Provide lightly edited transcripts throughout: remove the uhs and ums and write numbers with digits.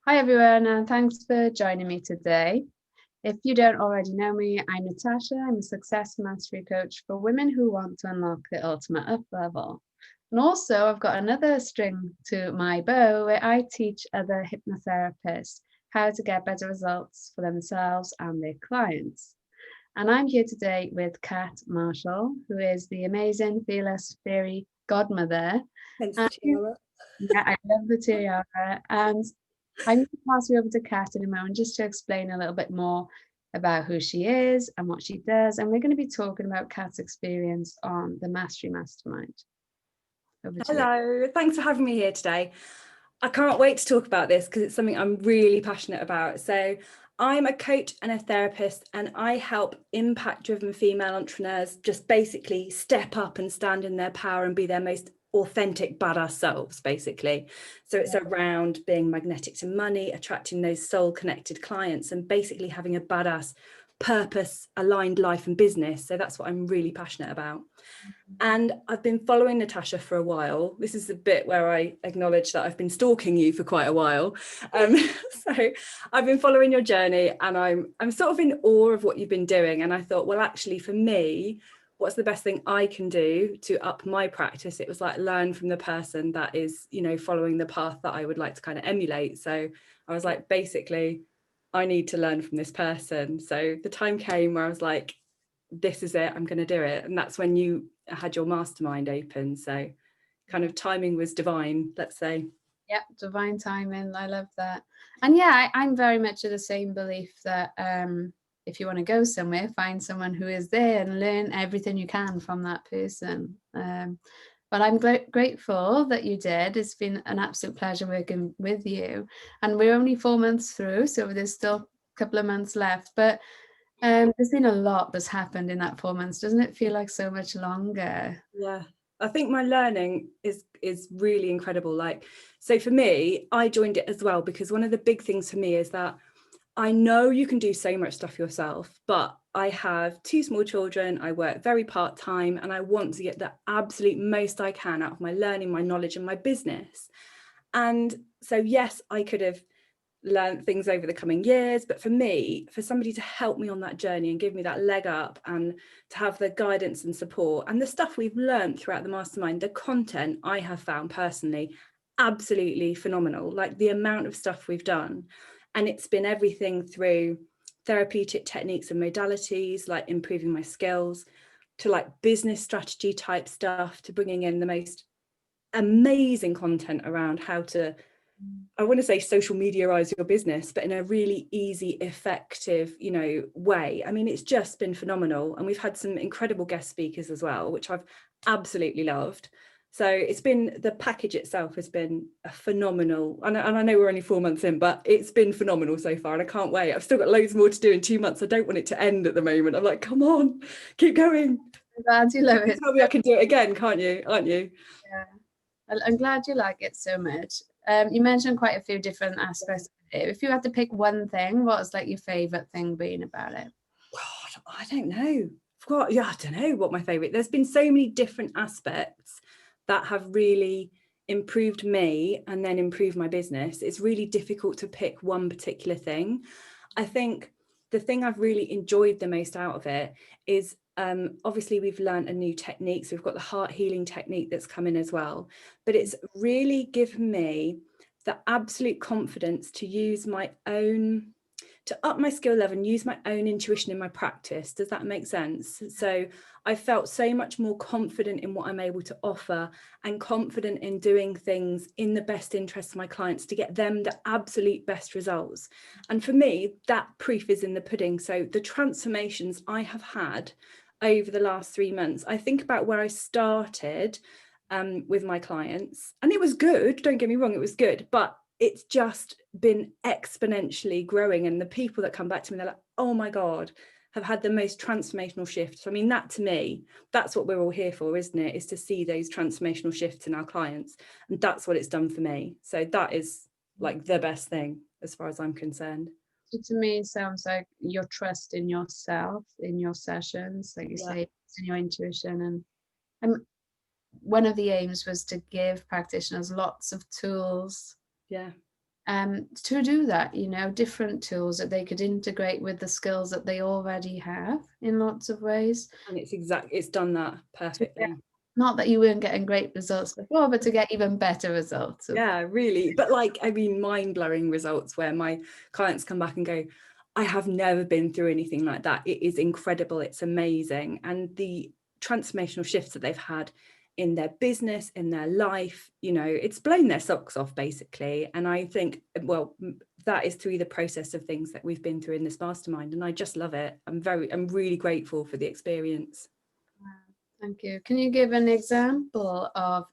Hi everyone, and thanks for joining me today. If you don't already know me, I'm Natasha. I'm a success mastery coach for women who want to unlock the ultimate up level. And also, I've got another string to my bow where I teach other hypnotherapists how to get better results for themselves and their clients. And I'm here today with Kat Marshall, who is the amazing, fearless fairy godmother. Hence And the tiara. yeah, I love the tiara. And I'm going to pass you over to Kat in a moment just to explain a little bit more about who she is and what she does. And we're going to be talking about Kat's experience on the Mastery Mastermind. Over to you. Hello, thanks for having me here today. I can't wait to talk about this because it's something I'm really passionate about. So I'm a coach and a therapist, and I help impact-driven female entrepreneurs just basically step up and stand in their power and be their most authentic badass selves, basically. So it's around being magnetic to money, attracting those soul connected clients, and basically having a badass purpose aligned life and business. So that's what I'm really passionate about. And I've been following Natasha for a while. This is the bit where I acknowledge that I've been stalking you for quite a while. So I've been following your journey, and I'm sort of in awe of what you've been doing. And I thought, well, actually, for me, what's the best thing I can do to up my practice? It was like learn from the person that is, following the path that I would like to kind of emulate. So I was like, basically, I need to learn from this person. So the time came where I was like, this is it, I'm going to do it. And that's when you had your mastermind open. So kind of timing was divine, let's say. Yeah, divine timing. I love that. And yeah, I'm very much of the same belief that if you want to go somewhere, find someone who is there and learn everything you can from that person. But I'm grateful that you did. It's been an absolute pleasure working with you. And we're only 4 months through, so there's still a couple of months left. But there's been a lot that's happened in that 4 months. Doesn't it feel like so much longer? Yeah, I think my learning is really incredible. Like, so for me, I joined it as well because one of the big things for me is that I know you can do so much stuff yourself, but I have 2 small children, I work very part-time, and I want to get the absolute most I can out of my learning, my knowledge, and my business. And so, yes, I could have learned things over the coming years, but for me, for somebody to help me on that journey and give me that leg up, and to have the guidance and support and the stuff we've learned throughout the mastermind, the content I have found personally absolutely phenomenal, like the amount of stuff we've done. And it's been everything through therapeutic techniques and modalities, like improving my skills, to like business strategy type stuff, to bringing in the most amazing content around how to, I want to say, social mediaize your business, but in a really easy, effective, way. I mean, it's just been phenomenal. And we've had some incredible guest speakers as well, which I've absolutely loved. So it's been, the package itself has been a phenomenal, and I know we're only 4 months in, but it's been phenomenal so far. And I can't wait. I've still got loads more to do in 2 months. I don't want it to end at the moment. I'm like, come on, keep going. I'm glad you love it. Tell me I can do it again, can't you? Aren't you? Yeah. I'm glad you like it so much. You mentioned quite a few different aspects of it. If you had to pick one thing, what was like your favorite thing being about it? God, I don't know. I don't know what my favorite. There's been so many different aspects that have really improved me and then improved my business. It's really difficult to pick one particular thing. I think the thing I've really enjoyed the most out of it is obviously we've learned a new technique. So we've got the heart healing technique that's come in as well. But it's really given me the absolute confidence to use my own, to up my skill level and use my own intuition in my practice. Does that make sense? So I felt so much more confident in what I'm able to offer, and confident in doing things in the best interest of my clients to get them the absolute best results. And for me, that proof is in the pudding. So the transformations I have had over the last 3 months, I think about where I started with my clients, and it was good, don't get me wrong, it was good, but it's just been exponentially growing. And the people that come back to me, they're like, oh my God, have had the most transformational shifts. I mean, that to me, that's what we're all here for, isn't it? Is to see those transformational shifts in our clients. And that's what it's done for me. So that is like the best thing as far as I'm concerned. So to me, it sounds like your trust in yourself, in your sessions, like you say, in your intuition. And one of the aims was to give practitioners lots of tools. Yeah. to do that, you know, different tools that they could integrate with the skills that they already have in lots of ways. And it's done that perfectly. Not that you weren't getting great results before, but to get even better results. Yeah, really. But like, I mean, mind-blowing results where my clients come back and go, I have never been through anything like that. It is incredible. It's amazing. And the transformational shifts that they've had in their business, in their life, you know, it's blown their socks off basically. And I think, well, that is through the process of things that we've been through in this mastermind. And I just love it. I'm really grateful for the experience. Thank you. Can you give an example of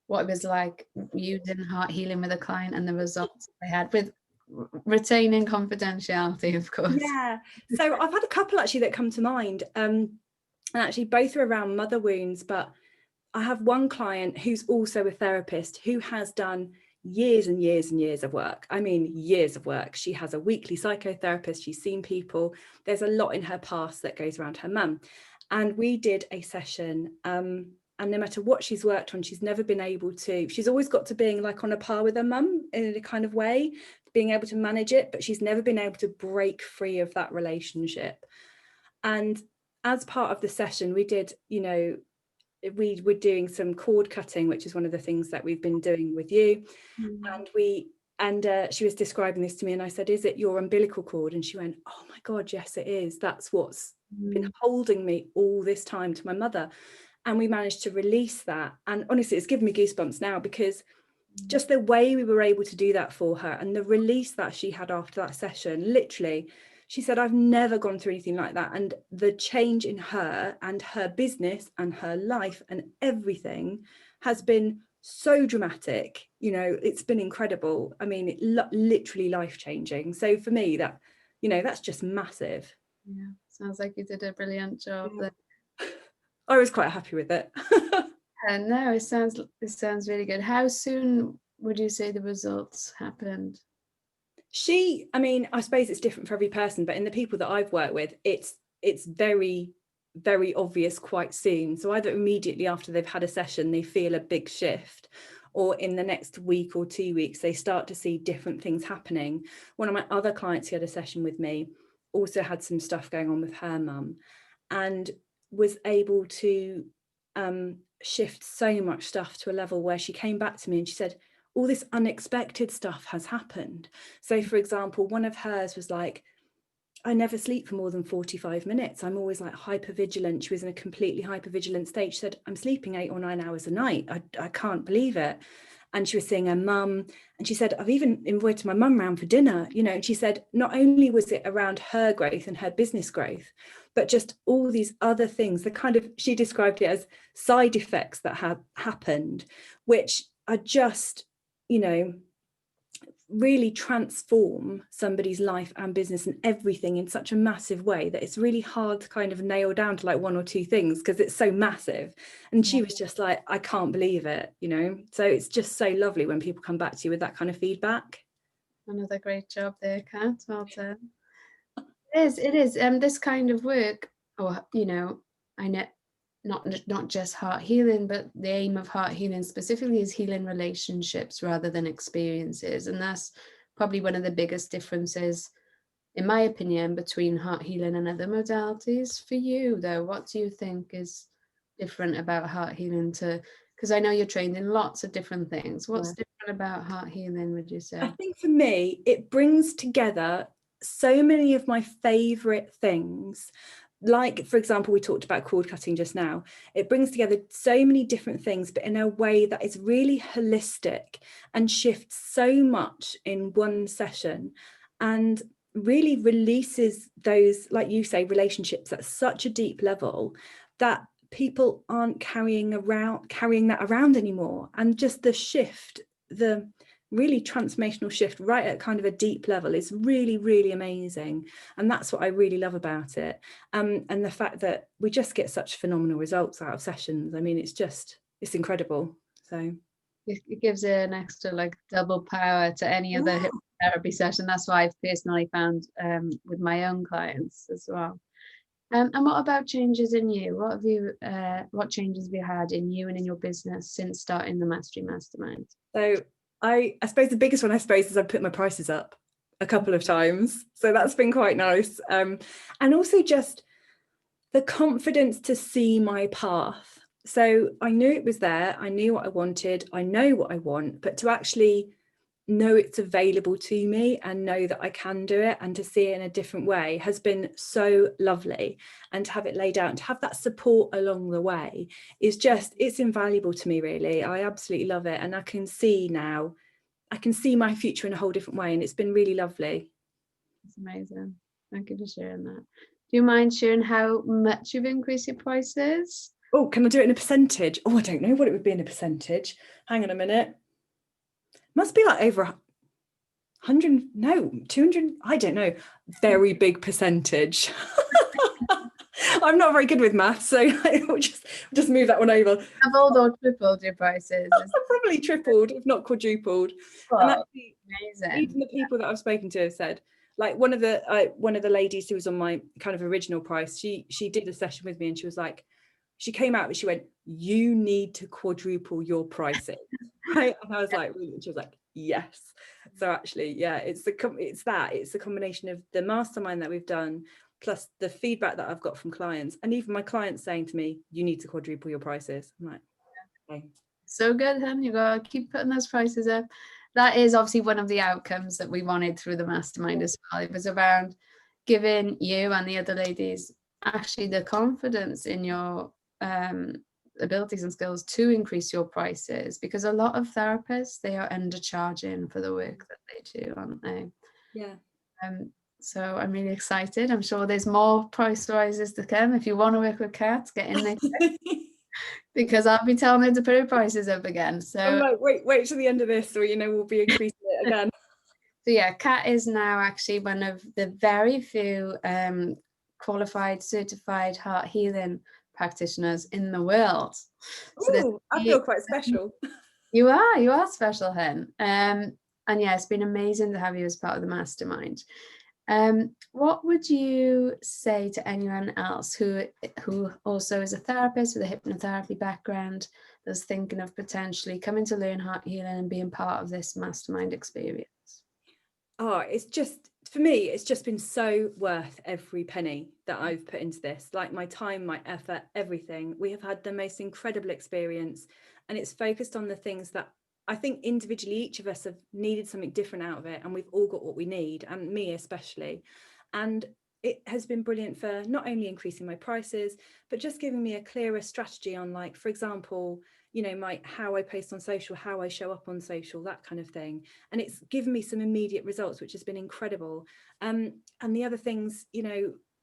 what it was like using heart healing with a client and the results they had, with retaining confidentiality, of course? Yeah. So I've had a couple actually that come to mind. And actually both are around mother wounds, but I have one client who's also a therapist who has done years and years and years of work. I mean, years of work. She has a weekly psychotherapist. She's seen people. There's a lot in her past that goes around her mum. And we did a session. And no matter what she's worked on, she's never been able to, she's always got to being like on a par with her mum in a kind of way, being able to manage it, but she's never been able to break free of that relationship. And as part of the session, we did, you know, we were doing some cord cutting, which is one of the things that we've been doing with you. And she was describing this to me and I said, is it your umbilical cord? And she went, oh my God, yes, it is. That's what's been holding me all this time to my mother. And we managed to release that. And honestly, it's given me goosebumps now, because just the way we were able to do that for her and the release that she had after that session, literally, she said, I've never gone through anything like that. And the change in her and her business and her life and everything has been so dramatic. You know, it's been incredible. I mean, literally life-changing. So for me, that, you know, that's just massive. Yeah, sounds like you did a brilliant job there. I was quite happy with it. No, it sounds really good. How soon would you say the results happened? I mean, I suppose it's different for every person, but in the people that I've worked with, it's very, very obvious quite soon. So either immediately after they've had a session, they feel a big shift, or in the next week or 2 weeks, they start to see different things happening. One of my other clients who had a session with me also had some stuff going on with her mum and was able to shift so much stuff to a level where she came back to me and she said, all this unexpected stuff has happened. So for example, one of hers was like, I never sleep for more than 45 minutes. I'm always like hypervigilant. She was in a completely hypervigilant state. She said, I'm sleeping 8 or 9 hours a night. I can't believe it. And she was seeing her mum. And she said, I've even invited my mum round for dinner. You know, and she said, not only was it around her growth and her business growth, but just all these other things, the kind of, she described it as side effects that have happened, which are just, you know, really transform somebody's life and business and everything in such a massive way that it's really hard to kind of nail down to like 1 or 2 things because it's so massive. And she was just like, I can't believe it, you know. So it's just so lovely when people come back to you with that kind of feedback. Another great job there, Kat. Well done. It is. This kind of work, or you know, I know not just heart healing, but the aim of heart healing specifically is healing relationships rather than experiences. And that's probably one of the biggest differences, in my opinion, between heart healing and other modalities. For you, though, what do you think is different about heart healing because I know you're trained in lots of different things. What's different about heart healing, would you say? I think for me, it brings together so many of my favorite things. Like, for example, we talked about cord cutting just now. It brings together so many different things, but in a way that is really holistic and shifts so much in one session and really releases those, like you say, relationships at such a deep level that people aren't carrying that around anymore. And just the shift, the really transformational shift right at kind of a deep level is really, really amazing. And that's what I really love about it. And the fact that we just get such phenomenal results out of sessions. I mean, it's incredible. So it gives it an extra like double power to any other hypnotherapy session. That's why I've personally found with my own clients as well. And what about changes in you? What changes have you had in you and in your business since starting the Mastery Mastermind? So I suppose the biggest one, is I've put my prices up a couple of times. So that's been quite nice. And also just the confidence to see my path. So I knew it was there. I knew what I wanted. I know what I want, but to actually know it's available to me and know that I can do it, and to see it in a different way has been so lovely. And to have it laid out and to have that support along the way is just, it's invaluable to me, really. I absolutely love it. And I can see now, I can see my future in a whole different way. And it's been really lovely. It's amazing. Thank you for sharing that. Do you mind sharing how much you've increased your prices? Oh, can I do it in a percentage? Oh, I don't know what it would be in a percentage. Hang on a minute. Must be like over 100, no, 200, I don't know. Very big percentage. I'm not very good with maths, so I'll just move that one over. Have all or tripled your prices? Probably tripled, if not quadrupled. Oh, and actually, amazing. even the people that I've spoken to have said, like one of the ladies who was on my kind of original price, she did a session with me, and she was like, she came out and she went, "You need to quadruple your pricing." Right? And I was like, really? And she was like, yes. So actually, yeah, it's the combination of the mastermind that we've done, plus the feedback that I've got from clients, and even my clients saying to me, "You need to quadruple your prices." I'm like, okay. So good, hun. You gotta keep putting those prices up. That is obviously one of the outcomes that we wanted through the mastermind as well. It was around giving you and the other ladies actually the confidence in your abilities and skills to increase your prices, because a lot of therapists, they are undercharging for the work that they do, aren't they? Yeah. So I'm really excited. I'm sure there's more price rises to come. If you want to work with Kat, get in there. Because I'll be telling her to put her prices up again. So I'm like, wait till the end of this, or we'll be increasing it again. So yeah, Kat is now actually one of the very few qualified, certified heart healing practitioners in the world. So I feel quite special. You are special, hen. And yeah, it's been amazing to have you as part of the mastermind. What would you say to anyone else who also is a therapist with a hypnotherapy background, that's thinking of potentially coming to learn heart healing and being part of this mastermind experience? Oh, it's just, for me, it's just been so worth every penny that I've put into this, like my time, my effort, everything. We have had the most incredible experience, and it's focused on the things that I think individually each of us have needed something different out of it, and we've all got what we need, and me especially. And it has been brilliant for not only increasing my prices, but just giving me a clearer strategy on, like, for example, how I post on social, how I show up on social, that kind of thing. And it's given me some immediate results, which has been incredible. And the other things,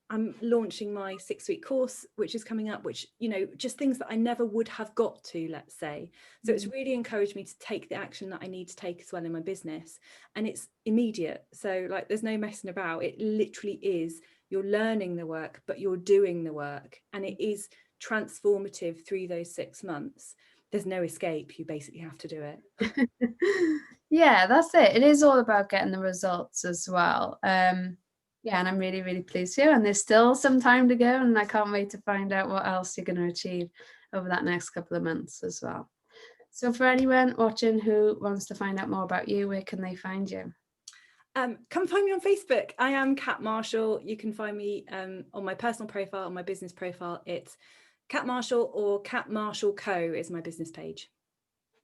I'm launching my 6-week course, which is coming up, which, just things that I never would have got to, let's say. So it's really encouraged me to take the action that I need to take as well in my business. And it's immediate. So like, there's no messing about. It literally is, you're learning the work, but you're doing the work. And it is transformative through those 6 months. There's no escape. You basically have to do it. Yeah, that's it. It is all about getting the results as well. Yeah, and I'm really, really pleased here. And there's still some time to go, and I can't wait to find out what else you're going to achieve over that next couple of months as well. So for anyone watching who wants to find out more about you, where can they find you? Come find me on Facebook. I am Kat Marshall. You can find me on my personal profile, on my business profile. It's Kat Marshall, or Kat Marshall Co. is my business page.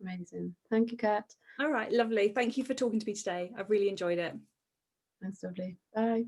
Amazing. Thank you, Kat. All right, lovely. Thank you for talking to me today. I've really enjoyed it. That's lovely. Bye.